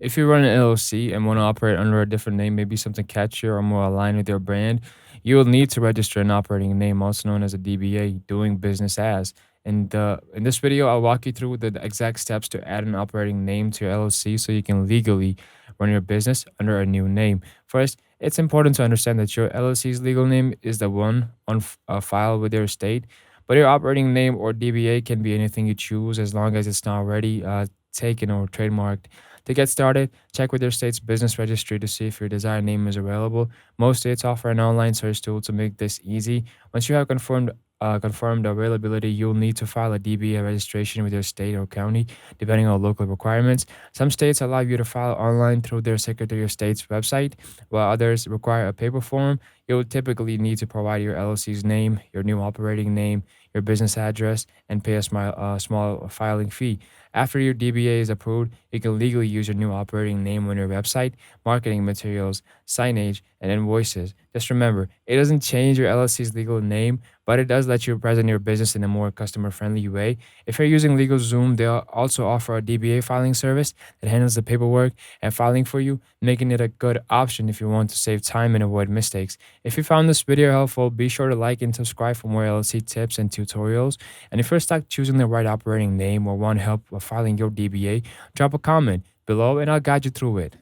If you run an LLC and want to operate under a different name, maybe something catchier or more aligned with your brand, you will need to register an operating name, also known as a DBA, doing business as. And in this video, I'll walk you through the exact steps to add an operating name to your LLC so you can legally run your business under a new name. First, it's important to understand that your LLC's legal name is the one on file with your state, but your operating name or DBA can be anything you choose as long as it's not already taken or trademarked. To get started, check with your state's business registry to see if your desired name is available. Most states offer an online search tool to make this easy. Once you have confirmed availability, you'll need to file a DBA registration with your state or county, depending on local requirements. Some states allow you to file online through their Secretary of State's website, while others require a paper form. You'll typically need to provide your LLC's name, your new operating name, your business address, and pay a small filing fee. After your DBA is approved, you can legally use your new operating name on your website, marketing materials, signage, and invoices. Just remember, it doesn't change your LLC's legal name, but it does let you present your business in a more customer friendly way. If you're using LegalZoom, they also offer a DBA filing service that handles the paperwork and filing for you, making it a good option if you want to save time and avoid mistakes. If you found this video helpful, be sure to like and subscribe for more LLC tips and tutorials. And if you're stuck choosing the right operating name or want help with filing your DBA, drop a comment below and I'll guide you through it.